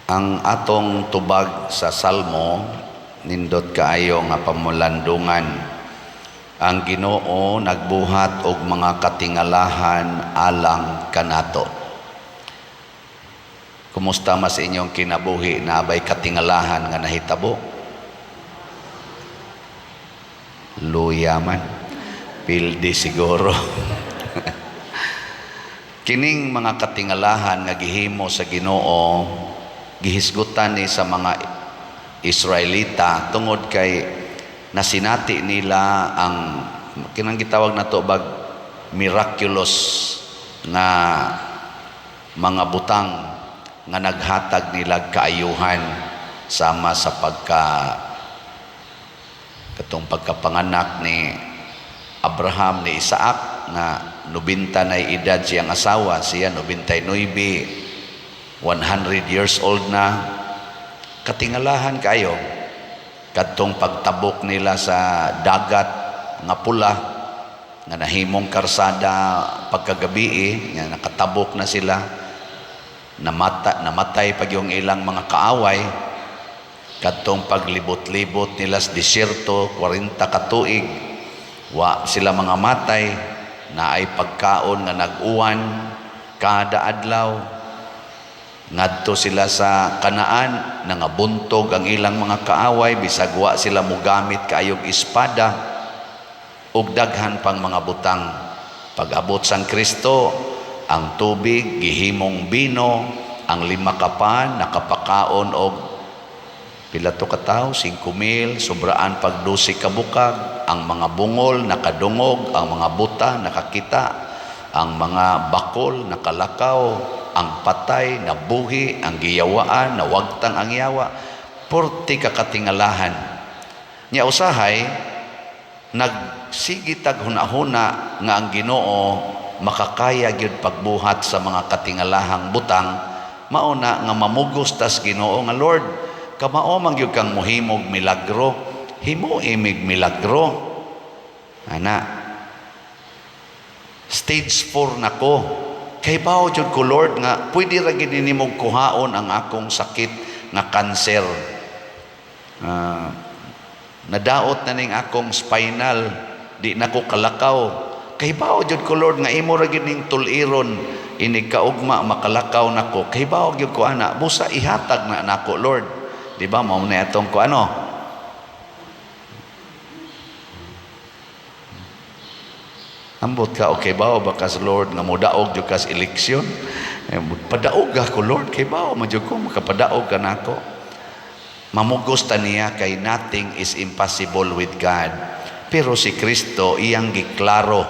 Ang atong tubag sa Salmo nindot kaayo nga pamulandungan. Ang Ginoo nagbuhat og mga katingalahan alang kanato. Kumusta mas inyong kinabuhi na abay katingalahan nga nahitabo? Luyaman. Pildi siguro. Kining mga katingalahan nga gihimo sa Ginoo gihisgutan ni sa mga Israelita tungod kay nasinati nila ang kinang gitawag na to bag miraculous nga mga butang nga naghatag nila kaayuhan sama sa katong pagkapanganak ni Abraham ni Isaac na 90 na edad siyang asawa, siya 99, 100 years old na. Katingalahan kayo kadtong pagtabok nila sa dagat nga pula nga nahimong karsada pagkagabi nga nakatabok na sila, namatay pag yung ilang mga kaaway kadtong paglibot-libot nila sa disyerto 40 ka tuig, wa sila mga matay, na ay pagkaon nga nag-uwan kada adlaw. Ngadto sila sa Kanaan, nangabuntog ang ilang mga kaaway, bisag wa sila mogamit kaayong espada ug daghan pang mga butang. Pag-abot sang Kristo, ang tubig gihimong bino, ang 5 kapan nakapakaon og pila to ka tawo, 5,000, sobraan pag 12 ka bukag, ang mga bungol nakadungog, ang mga buta nakakita, ang mga bakol nakalakaw, ang patay nabuhi, ang giyawaan nawagtang ang yawa. 40 ka katingalahan. Nya usahay nagsigitag hunahuna nga ang Ginoo makakaya gyud pagbuhat sa mga katingalahang butang, mauna nga mamugos tas Ginoo nga Lord, kamao man gyud kang mohimog milagro, himo imig milagro. Ana, stage 4 nako. Kay bao jud ko Lord nga pwede ra gid nimong kuhaon ang akong sakit nga kanser. Nadaot na ning akong spinal, di na ko kalakaw. Kay bao jud ko Lord nga imo ra gid ning tuliron inig kaugma makalakaw nako. Kay bao gyud ko ana, busa ihatag na nako Lord. Di ba mao na atong ko ano? Ambot ka, okay ba? Bakas Lord nga modaog jud kas eleksyon. Padaog ako Lord, kay ba? Madyo ko makapadaog ka nako. Mamugos ta niya kay nothing is impossible with God. Pero si Kristo iyang giklaro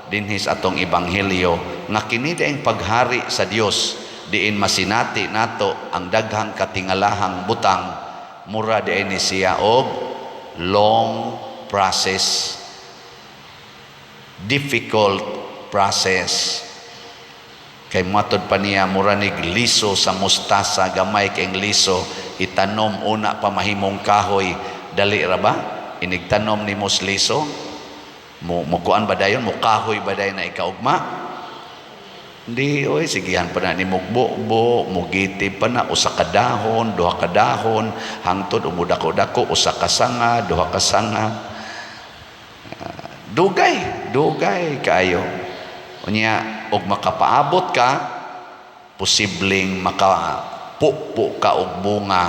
dinhis atong ebanghelyo nga kini daing paghari sa Dios diin masinati nato ang daghang katingalahang butang, mura diin ni siya og long process, difficult process. Kay matod pa niya mura nig liso sa mustasa, gamay kay liso itanom una pa mahimong kahoy, dali ra ba inigtanom ni mos liso mukuan ba dayon, mukahoy ba dayon na ikaugma? Hindi, oy, sigihan pa na ni mugbo, mugiti pa na, usa ka dahon, 2 ka dahon, hangtod umudako-dako, usa ka sanga, 2 ka sanga. Dugay kayo. Unya, og makapaabot ka, posibleng makapupo ka og bunga,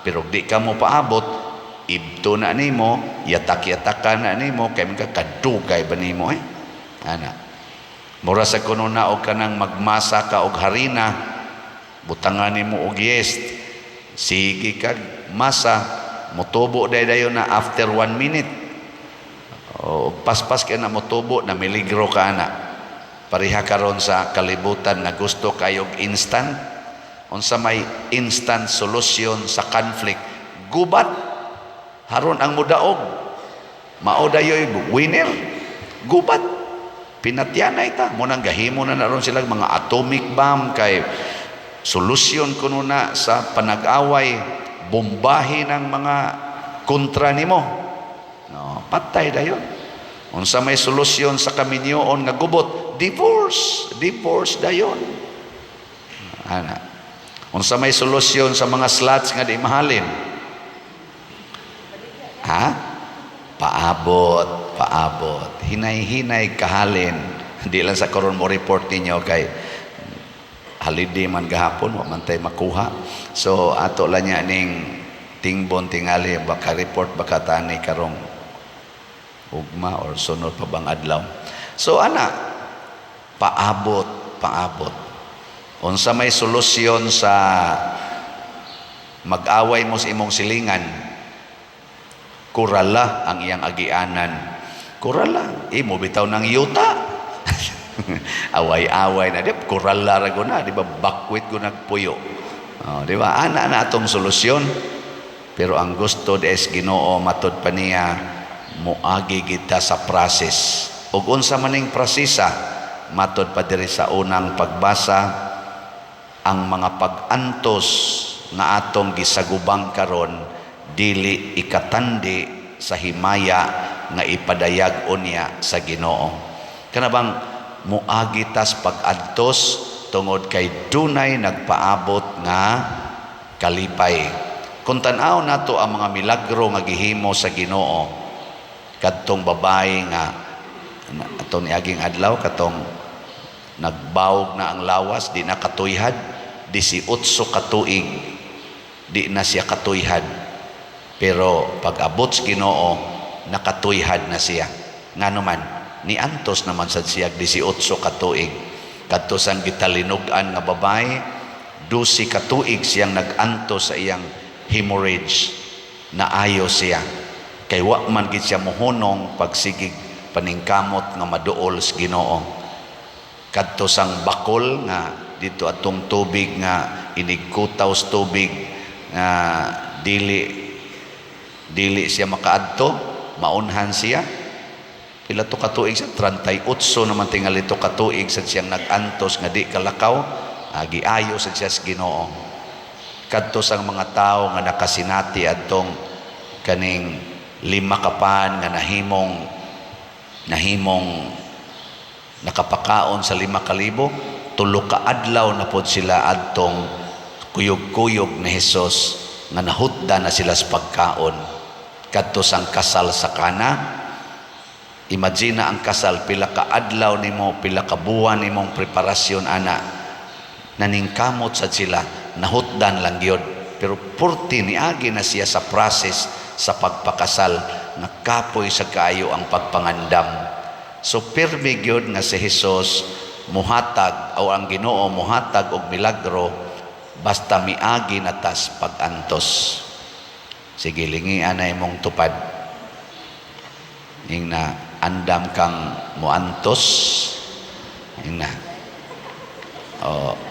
pero di ka mo paabot, ibto na nimo, yatak-yatakan na nimo, kay mga kadugay ba nimo ana. Mura sa kuno na og kanang magmasa ka og harina, butangan nimo og yeast, sige kag masa, motubo dayon na after 1 minute. O paspas ka na motubo na miligro ka na. Pariha karon sa kalibutan na gusto kayog instant. Unsa may instant solution sa conflict, gubat haron ang mudaog, mao dayoy winner, gubat. Pinatyanay ta mo nang gahimo na naron sila mga atomic bomb kay solusyon kuno na sa panag-away, bombahin ang mga kontra nimo. No, patay dayon. Unsa may solusyon sa kaminyoon nga gubot, divorce dayon. Ana. Unsa may solusyon sa mga slots nga di mahalin? Ha? Paabot, paabot. Hinay-hinay kahalin. Hindi lang sa karon mo report ninyo kay holiday man gahapon, wa man tay makuha. So ato lang niya ning tingbon tingali baka report baka tani karong ugma or sunod pa bang adlaw. So ana, paabot, paabot. Unsa may solusyon sa mag-away mo sa imong silingan? Kurala ang iyang agianan. Kurala, imo bitaw ng yuta. Away-away na, di ba? Kurala ra na, di ba? Bakwit ko nagpuyo. Oh, di ba? Ana na atong solusyon. Pero ang gusto des Ginoo matod pa niya, muagi kita sa process. Ug unsa maning prosesa, matod pa diri sa unang pagbasa, ang mga pag-antos na atong gisagubang karon dili ikatandi sa himaya nga ipadayag unya sa Ginoo. Kana bang muagi tas pag-antos tungod kay dunay nagpaabot nga kalipay. Kung tan-aw nato ang mga milagro nga gihimo sa Ginoo, kadtong babae nga atong niaging adlaw katong nagbawog na ang lawas, di na katuyhad, 18 katuig di na siya katuyhad, pero pag abot sa Ginoo nakatuyhad na siya. Ngano man ni antos naman sad siya 18 katuig. Kadto sang gitalinugan nga babae, 12 katuig siyang nagantos sa iyang hemorrhage, naayo siya kay wa man gid siya mohunong pagsigig paningkamot nga maduol sa Ginoo. Kadto sang bakol nga dito atong tubig nga inigkutaw sa tubig nga dili siya makaadto, maunhan siya. Pila to katuig siya? 38 naman tingali to katuig sa siyang nagantos nga di kalakaw, giayo sa siya sa Ginoo. Kadto sang mga tao nga nakasinati adtong kaning 5 kapan nga nahimong nakapakaon sa 5,000, 3 ka adlaw na pod sila adtong kuyog-kuyog ni Hesus nga nahutda na sila sa pagkaon. Kadto sang kasal sa Kana, imagine ang kasal, pila ka adlaw nimo, pila ka buwan nimong preparasyon ana, naningkamot sad sila, nahutdan lang gyud, pero purti niagi na siya sa process sa pagpakasal, nakapoy sa kaayo ang pagpangandam. So pirmi gyud nga si Hesus muhatag o ang Ginoo muhatag og milagro basta miagi na tas pag-antos. Sige, lingian na imong tupad ning na andam kang muantos, ning na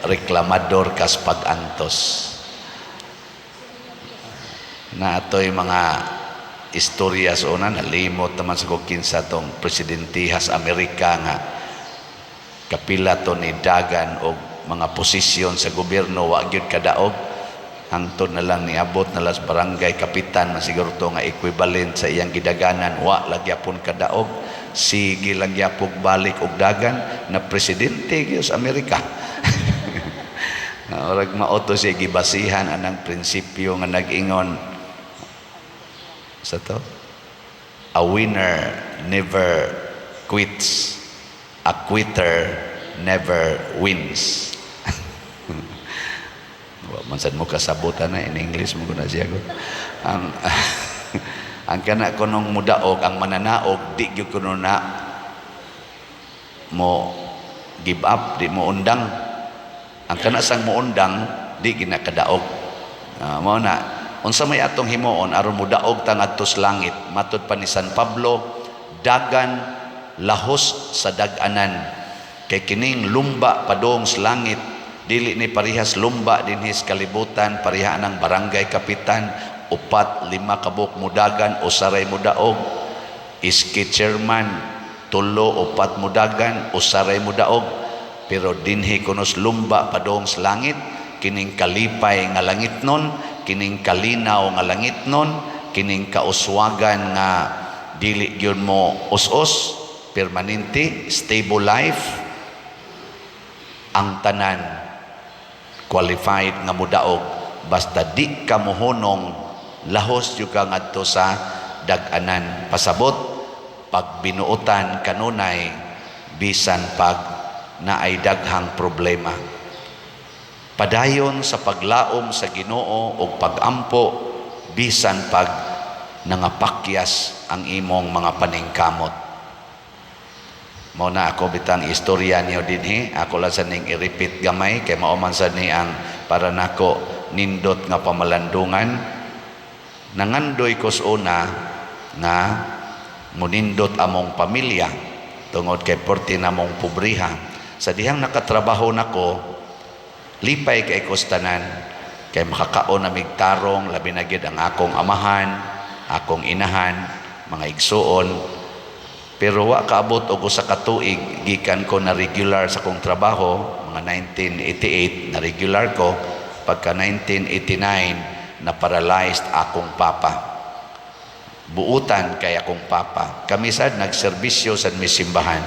reklamador kas pag-antos. Na ato'y mga istorya sa una, nalimot naman sa kinsa tong presidentiha sa Amerika nga kapila to ni dagan o mga posisyon sa gobyerno wa gyud kadaog, hangtod na lang niabot na lang sa barangay kapitan na siguro to nga equivalent sa iyang gidaganan, wa lagyapon kadaog, sige lagyapog balik og dagan na presidente gyud sa Amerika. Orag maoto siya gibasihan anang prinsipyo nga nag-ingon sa to, a winner never quits, a quitter never wins. Mansad mo kasabutan na in English mo na siya ko. Ang kana kunong mudaog, ang mananaog di gyud kuno na mo give up, di mo undang. Ang kana sang mo undang di ginakadaog. Mao na unsa may atong himuon aron mudaog ta ngadto sa langit. Matud pa ni San Pablo, dagan lahos sa dag-anan kay kining lumba padong sa langit dili ni parihas lumba dinhis kalibutan, pariha ng barangay kapitan, 4-5 kabuk mudagan o saray mudaog, iski chairman 3-4 mudagan o saray mudaog, pero dinhi kunos lumba padong sa langit, kining kalipay nga langit nun, kining kalinaw nga langit nun, kining kauswagan nga dili gyud mo us-us, permanente, stable life, ang tanan qualified nga mudaog, basta di ka mohunong lahos yung ka ngadto sa dag-anan. Pasabot pag binuutan kanunay bisan pag naay daghang problema. Padayon sa paglaom sa Ginoo o pag-ampo bisan pag nangapakyas ang imong mga paningkamot. Mao na ako bitang istorya niyo dinhi, ako lang sa ning i-repeat gamay kay mao man sad ni ang para nako nindot nga pamalandungan. Nangandoy ko sa una na munindot among pamilya tungod kay porti namong pobriha. Sa dihang nakatrabaho nako, lipay kay kostanan kay makakaon na migtarong labi na gid ang akong amahan, akong inahan, mga igsuon. Pero wa kaabot og usa ka tuig gikan ko na regular sa kong trabaho, mga 1988 na regular ko, pagka 1989 na paralyzed akong papa. Buutan kay akong papa. Kami sad nagserbisyo sa misimbahan.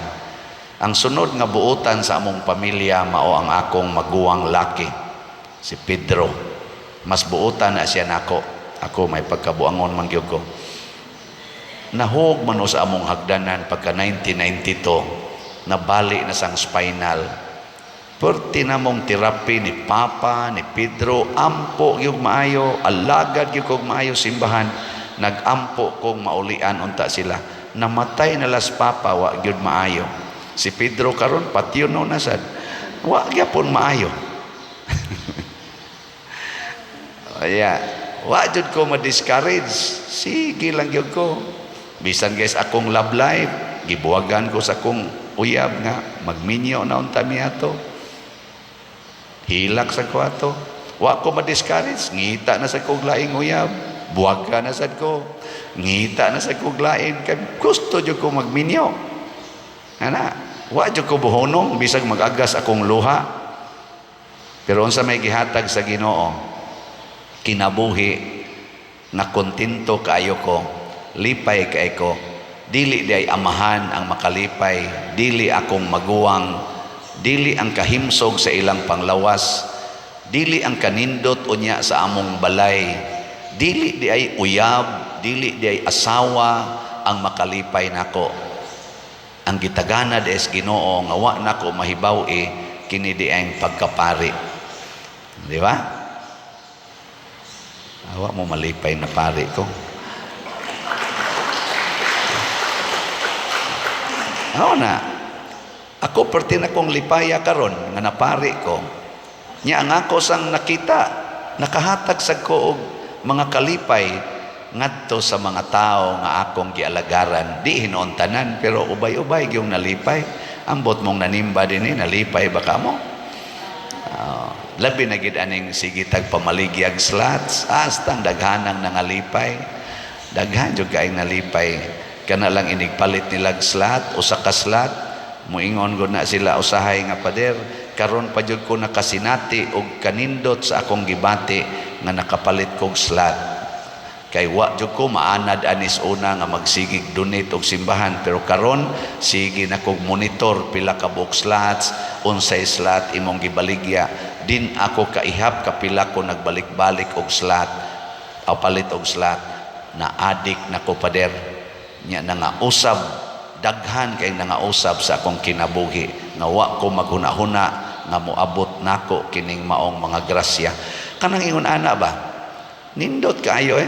Ang sunod nga buutan sa among pamilya mao ang akong maguwang laki, si Pedro. Mas buutan na siya nako. Ako may pagkabuangon man gyud ko. Nahog man sa among hagdanan pagka 1992, nabali na sang spinal. Perti namong terapi ni Papa, ni Pedro, ampo yung maayo, alagad yung kong maayo simbahan, nagampo kong maulian unta sila. Namatay na las Papa, wa gyud maayo. Si Pedro karon patyon no na sad, wa gyapon maayo. Aya, wa jud ko ma-discourage. Sige lang gyud ko. Bisan guys akong love life, gibuwagan ko sa akong uyab nga magminyo na unta mi ato. Hilak sa ko ato. Wa ko ma-discourage, ngita na sa kong laing uyab. Buwaga na sad ko. Ngita na sa kong lain kay gusto jud ko magminyo. Ana, wa jud ko buhonong bisag magagas akong luha. Pero unsa may gihatag sa Ginoo, kinabuhi na kontento kaayo ko, lipay kay ko, dili di ay amahan ang makalipay, dili akong maguwang, dili ang kahimsog sa ilang panglawas, dili ang kanindot unya sa among balay, dili di ay uyab, dili di ay asawa ang makalipay nako. Ang gitagana des Ginoo nga wa nako mahibaw kini di ay pagkapari. Di ba? Awa mo malipay na pari ko. Awa na. Ako perti na kong lipaya karon nga napari ko. Nya ang ako sang nakita, nakahatag sa ko og mga kalipay ngadto sa mga tao nga akong gialagaran. Di hinuon tanan pero ubay-ubay gyung nalipay. Ambot mong nanimba dinhi nalipay ba kamo? Labi na gid aning sige tag pamaligyag slots, astang daghanang nangalipay. Daghan jud kay nalipay. Kana lang inigpalit nilag slot, usa ka slot, muingon gud na sila usahay nga pader, karon pa jud ko nakasinati og kanindot sa akong gibati nga nakapalit kog slot. Kay wa jud ko maanad anis una nga magsigig donate og simbahan, pero karon sige na kog monitor pila ka book slots, unsay slot imong gibaligya. Din ako kaihap kapila ko nagbalik-balik og slot o palit og slot na adik na ko pader nya nga usab daghan kay nga usab sa akong kinabuhi nga wa ko maghuna-huna nga moabot nako kining maong mga grasya. Kanang ingon ana ba nindot kaayo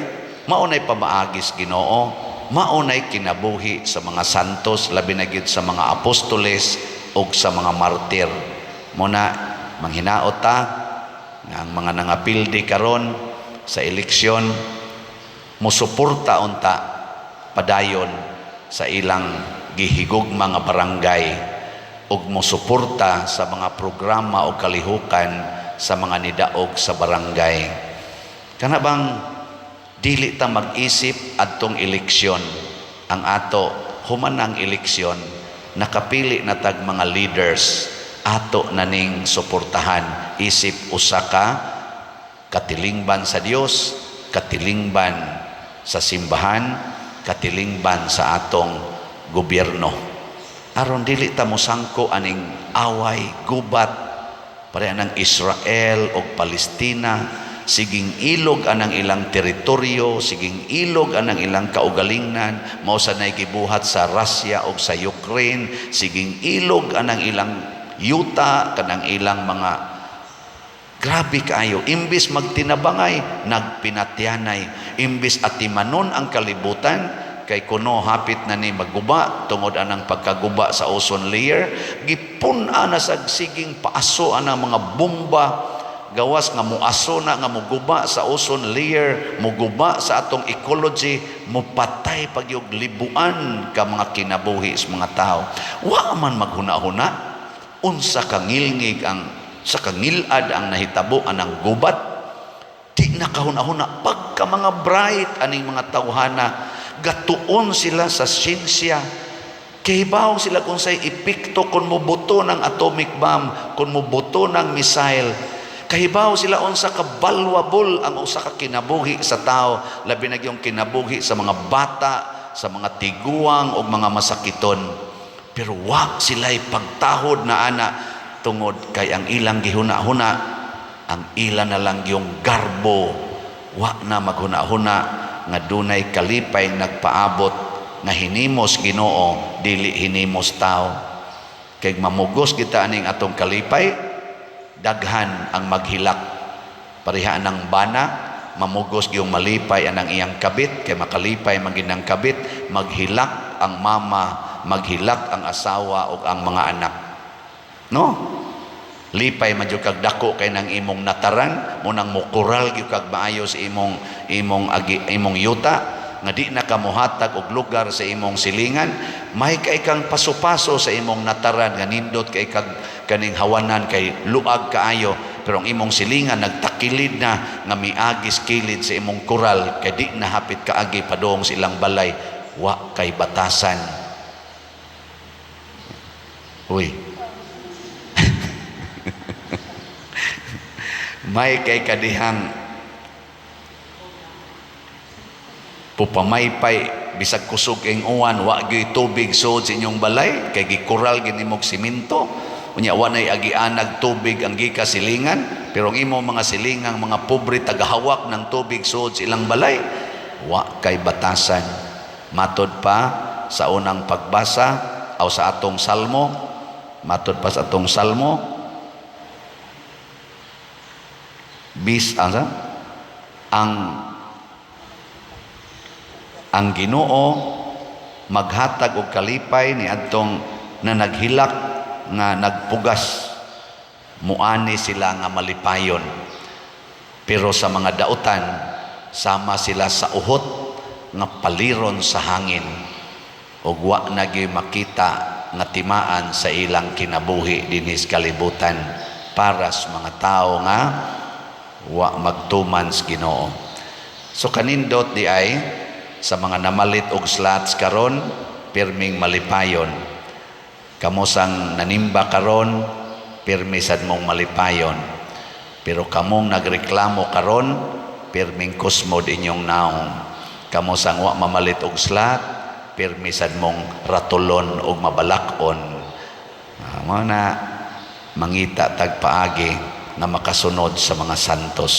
maunay pamaagis Ginoo, maunay kinabuhi sa mga santos, labi na gyud sa mga apostoles ug sa mga martir. Muna manghinaot ta nga ang mga nangapildi karon sa eleksyon musuporta unta padayon sa ilang gihigugma nga barangay ug musuporta sa mga programa o kalihukan sa mga nidaog sa barangay. Kana bang dili ta mag-isip adtong eleksyon, ang ato human ang eleksyon nakapili na tag mga leaders ato naning suportahan, isip usa ka katilingban sa Dios, katilingban sa simbahan, katilingban sa atong gobyerno. Aron dili ta mosangko aning away, gubat, pareha ng Israel o Palestina, siging ilog anang ilang teritoryo, siging ilog anang ilang kaugalingnan, mao sa nay gibuhat sa Russia o sa Ukraine, siging ilog anang ilang yuta, kanang ilang mga grabe kaayo. Imbis magtinabangay, nagpinatyanay. Imbis atimanon ang kalibutan, kay kuno hapit na ni magguba tungod anang pagkaguba sa ozone layer, gipuna na sa siging paaso ang mga bomba gawas nga muaso na nga muguba sa ozone layer, muguba sa atong ecology, mupatay pagyog libuan ka mga kinabuhi sa mga tao. Wa man maghuna-huna unsa kangilngig ang sa kangilad ang nahitabo anang gubat, di nakahuna-huna pagka mga bright aning mga tawhana, gatuon sila sa siyensya, kahibaw sila kung say epekto kung mubuto ng atomic bomb, kung mubuto ng missile, kahibaw sila unsa ka valuable ang usa ka kinabuhi sa tao, labi na yung kinabuhi sa mga bata, sa mga tiguang o mga masakiton. Pero wa sila'y pagtahod na ana, tungod kay ang ilang gihuna-huna, ang ilan na lang yung garbo, wa na maghuna-huna nga dunay kalipay nagpaabot nga hinimos Ginoo dili hinimos tao. Kay mamugos kita aning atong kalipay, daghan ang maghilak. Pareha ng bana, mamugos gyung malipay anang iyang kabit, kay makalipay maginang kabit, maghilak ang mama, maghilak ang asawa o ang mga anak. No? Lipay man jud kag dako kay nang imong nataran, munang mukural gyud kag maayo sa imong yuta, nga di na kamuhatag og lugar sa imong silingan, may kay kang paso-paso sa imong nataran nga nindot kay kag kaning hawanan kay luag kaayo, pero ang imong silingan nagtakilid na nga miagis kilid sa imong kural kay di na hapit kaagi padong sa ilang balay, wa kay batasan. Uy, may kay kadihang pupamaypay bisag kusog ing uwan, wa gyud tubig sud sa inyong balay kay gikural ginimog simento, unya wa nay agianag tubig ang gika silingan, pero ang imong mga silingang mga pobre tagahawak ng tubig sud sa ilang balay, wa kay batasan. Matod pa sa unang pagbasa o sa atong salmo, matod pa sa atong salmo, ang Ginoo maghatag og kalipay ni adtong na naghilak nga nagpugas, muani sila nga malipayon, pero sa mga dautan sama sila sa uhot nga paliron sa hangin, ug wa na gyud makita nga timaan sa ilang kinabuhi dinis kalibutan para sa mga tao nga wa magtuman sa Ginoo. So kanindot di ay sa mga namalit og slots karon, pirming malipayon. Kamo sang nanimba karon, pirmi sad mong malipayon. Pero kamong nagreklamo karon, pirming kusmod inyong naong. Kamo sang wa mamalit og slot, pirmi sad mong ratulon og mabalakon. Mao na mangita tagpaagi na makasunod sa mga santos.